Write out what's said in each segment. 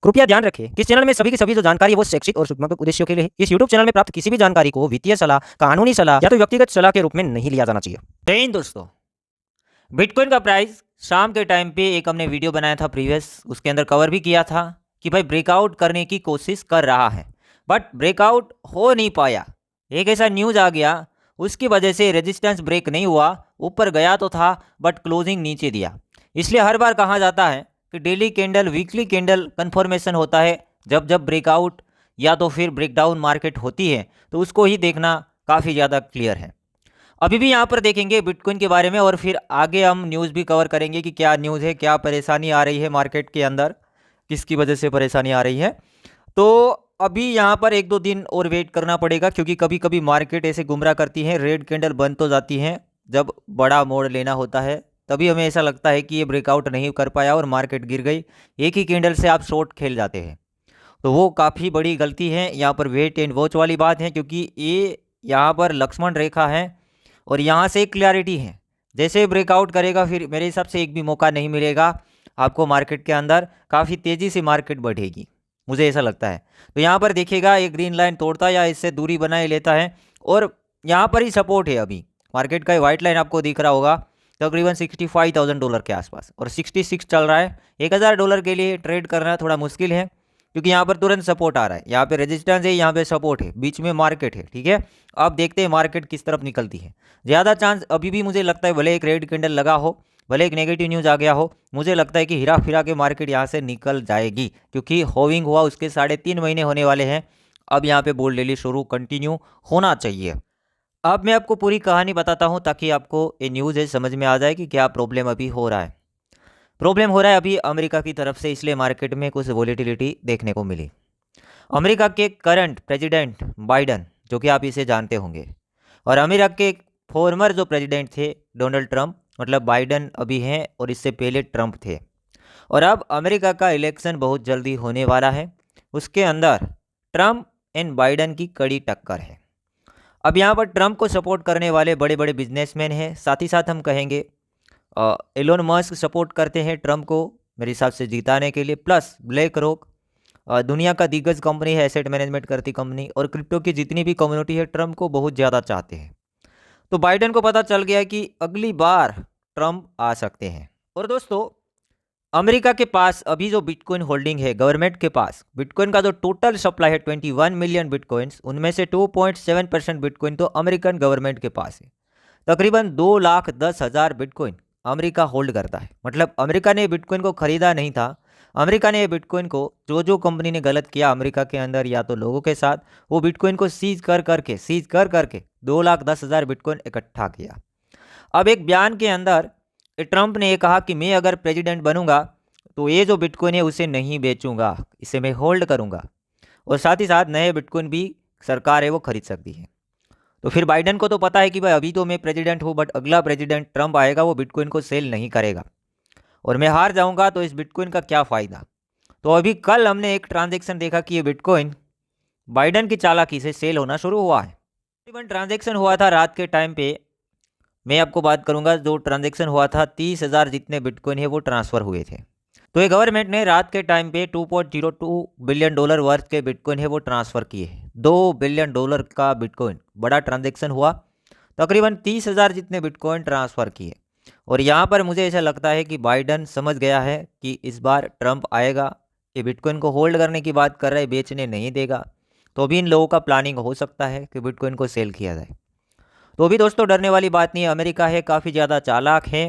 कृपया ध्यान रखें कि इस चैनल में सभी की सभी जो जानकारी है वो शैक्षिक और सूचनात्मक उद्देश्यों के लिए है। इस यूट्यूब चैनल में प्राप्त किसी भी जानकारी को वित्तीय सलाह, कानूनी सलाह या तो व्यक्तिगत सलाह के रूप में नहीं लिया जाना चाहिए। जय हिंद दोस्तों। बिटकॉइन का प्राइस शाम के टाइम पे एक हमने वीडियो बनाया था प्रीवियस, उसके अंदर कवर भी किया था कि भाई ब्रेकआउट करने की कोशिश कर रहा है, बट ब्रेकआउट हो नहीं पाया। एक ऐसा न्यूज आ गया, उसकी वजह से रेजिस्टेंस ब्रेक नहीं हुआ, ऊपर गया तो था बट क्लोजिंग नीचे दिया। इसलिए हर बार कहा जाता है कि daily candle, weekly candle confirmation होता है। जब जब ब्रेकआउट या तो फिर ब्रेकडाउन मार्केट होती है तो उसको ही देखना काफ़ी ज़्यादा क्लियर है। अभी भी यहाँ पर देखेंगे बिटकॉइन के बारे में और फिर आगे हम न्यूज़ भी कवर करेंगे कि क्या न्यूज़ है, क्या परेशानी आ रही है मार्केट के अंदर, किसकी वजह से परेशानी आ रही है। तो अभी यहाँ पर एक दो दिन और वेट करना पड़ेगा, क्योंकि कभी कभी मार्केट ऐसे गुमराह करती है, रेड कैंडल बन तो जाती हैं, जब बड़ा मोड़ लेना होता है तभी हमें ऐसा लगता है कि ये ब्रेकआउट नहीं कर पाया और मार्केट गिर गई। एक ही कैंडल से आप शॉर्ट खेल जाते हैं, तो वो काफ़ी बड़ी गलती है। यहाँ पर वेट एंड वॉच वाली बात है, क्योंकि ये यहाँ पर लक्ष्मण रेखा है और यहाँ से एक क्लैरिटी है। जैसे ब्रेकआउट करेगा फिर मेरे हिसाब से एक भी मौका नहीं मिलेगा आपको मार्केट के अंदर, काफ़ी तेज़ी से मार्केट बढ़ेगी, मुझे ऐसा लगता है। तो यहाँ पर देखिएगा ये ग्रीन लाइन तोड़ता या इससे दूरी बनाए लेता है और यहाँ पर ही सपोर्ट है अभी मार्केट का। वाइट लाइन आपको दिख रहा होगा तकरीबन $65,000 के आसपास और 66 चल रहा है। $1,000 के लिए ट्रेड करना थोड़ा मुश्किल है, क्योंकि यहाँ पर तुरंत सपोर्ट आ रहा है, यहाँ पे रेजिस्टेंस है, यहाँ पे सपोर्ट है, बीच में मार्केट है। ठीक है, अब देखते हैं मार्केट किस तरफ निकलती है। ज़्यादा चांस अभी भी मुझे लगता है, भले एक रेड कैंडल लगा हो, भले एक नेगेटिव न्यूज़ आ गया हो, मुझे लगता है कि हिरा फिरा के मार्केट यहाँ से निकल जाएगी, क्योंकि होविंग हुआ उसके 3.5 महीने होने वाले हैं। अब यहाँ पे बुल रैली शुरू कंटिन्यू होना चाहिए। अब मैं आपको पूरी कहानी बताता हूँ ताकि आपको ये न्यूज़ है समझ में आ जाए कि क्या प्रॉब्लम अभी हो रहा है। प्रॉब्लम हो रहा है अभी अमेरिका की तरफ से, इसलिए मार्केट में कुछ वॉलेटिलिटी देखने को मिली। अमेरिका के करंट प्रेसिडेंट बाइडन, जो कि आप इसे जानते होंगे, और अमेरिका के फॉर्मर जो प्रेसिडेंट थे डोनाल्ड ट्रंप, मतलब बाइडन अभी हैं और इससे पहले ट्रंप थे। और अब अमेरिका का इलेक्शन बहुत जल्दी होने वाला है, उसके अंदर ट्रंप एंड बाइडन की कड़ी टक्कर है। अब यहाँ पर ट्रंप को सपोर्ट करने वाले बड़े बड़े बिजनेसमैन हैं, साथ ही साथ हम कहेंगे एलोन मस्क सपोर्ट करते हैं ट्रंप को मेरे हिसाब से जिताने के लिए, प्लस ब्लैक रॉक दुनिया का दिग्गज कंपनी है, एसेट मैनेजमेंट करती कंपनी, और क्रिप्टो की जितनी भी कम्युनिटी है ट्रंप को बहुत ज़्यादा चाहते हैं। तो बाइडन को पता चल गया कि अगली बार ट्रंप आ सकते हैं। और दोस्तों, अमेरिका के पास अभी जो बिटकॉइन होल्डिंग है गवर्नमेंट के पास, बिटकॉइन का जो टोटल सप्लाई है 21 मिलियन बिटकॉइंस, उनमें से 2.7% बिटकॉइन तो अमेरिकन गवर्नमेंट के पास है। तकरीबन 2,10,000 बिटकॉइन अमेरिका होल्ड करता है। मतलब अमेरिका ने बिटकॉइन को खरीदा नहीं था, अमेरिका ने बिटकॉइन को, जो जो कंपनी ने गलत किया अमेरिका के अंदर या तो लोगों के साथ, वो बिटकॉइन को सीज कर करके 2,10,000 बिटकॉइन इकट्ठा किया। अब एक बयान के अंदर ट्रंप ने ये कहा कि मैं अगर प्रेसिडेंट बनूंगा तो ये जो बिटकॉइन है उसे नहीं बेचूंगा, इसे मैं होल्ड करूंगा, और साथ ही साथ नए बिटकॉइन भी सरकार है वो खरीद सकती है। तो फिर बाइडन को तो पता है कि भाई अभी तो मैं प्रेसिडेंट हूँ, बट अगला प्रेसिडेंट ट्रंप आएगा, वो बिटकॉइन को सेल नहीं करेगा और मैं हार जाऊंगा, तो इस बिटकॉइन का क्या फ़ायदा। तो अभी कल हमने एक ट्रांजेक्शन देखा कि ये बिटकॉइन बाइडन की चालाकी से सेल होना शुरू हुआ है। तकरीबन ट्रांजेक्शन हुआ था रात के टाइम पे, मैं आपको बात करूंगा, जो ट्रांजेक्शन हुआ था 30,000 जितने बिटकॉइन है वो ट्रांसफ़र हुए थे। तो ये गवर्नमेंट ने रात के टाइम पे $2.02 बिलियन वर्थ के बिटकॉइन है वो ट्रांसफ़र किए हैं। $2 बिलियन का बिटकॉइन, बड़ा ट्रांजेक्शन हुआ, तकरीबन 30,000 जितने बिटकॉइन ट्रांसफ़र किए। और यहाँ पर मुझे ऐसा लगता है कि बाइडन समझ गया है कि इस बार ट्रंप आएगा, ये बिटकॉइन को होल्ड करने की बात कर रहा है, बेचने नहीं देगा। तो अभी इन लोगों का प्लानिंग हो सकता है कि बिटकॉइन को सेल किया जाए। तो भी दोस्तों डरने वाली बात नहीं है, अमेरिका है काफ़ी ज़्यादा चालाक है,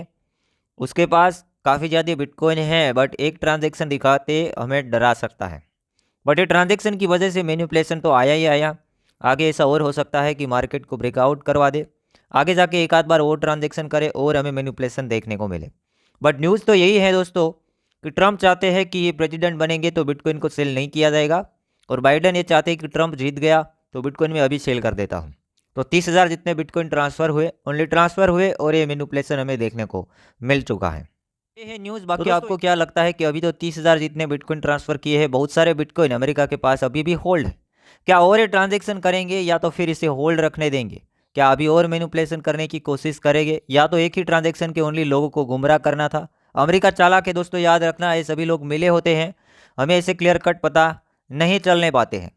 उसके पास काफ़ी ज़्यादा बिटकॉइन है, बट एक ट्रांजेक्शन दिखाते हमें डरा सकता है। बट ये ट्रांजेक्शन की वजह से मैनिपुलेशन तो आया ही आया, आगे ऐसा और हो सकता है कि मार्केट को ब्रेकआउट करवा दे, आगे जाके एक आध बार और ट्रांजेक्शन करे और हमें मैनिपुलेशन देखने को मिले। बट न्यूज़ तो यही है दोस्तों कि ट्रंप चाहते हैं कि ये प्रेसिडेंट बनेंगे तो बिटकॉइन को सेल नहीं किया जाएगा, और बाइडन ये चाहते हैं कि ट्रंप जीत गया तो बिटकॉइन में अभी सेल कर देता हूँ। तो 30,000 जितने बिटकॉइन ट्रांसफ़र हुए, ओनली ट्रांसफ़र हुए, और ये मैनिपुलेशन हमें देखने को मिल चुका है। ये है न्यूज़। बाकी आपको क्या लगता है कि अभी तो 30,000 जितने बिटकॉइन ट्रांसफ़र किए हैं, बहुत सारे बिटकॉइन अमेरिका के पास अभी भी होल्ड है, क्या और ये ट्रांजेक्शन करेंगे या तो फिर इसे होल्ड रखने देंगे? क्या अभी और मैनिपुलेशन करने की कोशिश करेंगे, या तो एक ही ट्रांजेक्शन के ओनली लोगों को गुमराह करना था? अमेरिका चालाक है दोस्तों, याद रखना, ये सभी लोग मिले होते हैं, हमें ऐसे क्लियर कट पता नहीं चलने पाते हैं,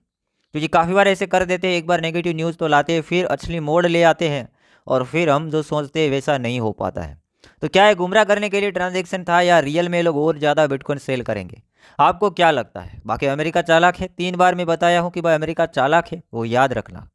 क्योंकि काफ़ी बार ऐसे कर देते हैं, एक बार नेगेटिव न्यूज़ तो लाते हैं, फिर असली मोड़ ले आते हैं और फिर हम जो सोचते हैं वैसा नहीं हो पाता है। तो क्या है, गुमराह करने के लिए ट्रांजैक्शन था या रियल में लोग और ज़्यादा बिटकॉइन सेल करेंगे? आपको क्या लगता है? बाकी अमेरिका चालाक है, 3 बार मैं बताया हूँ कि भाई अमेरिका चालाक है, वो याद रखना।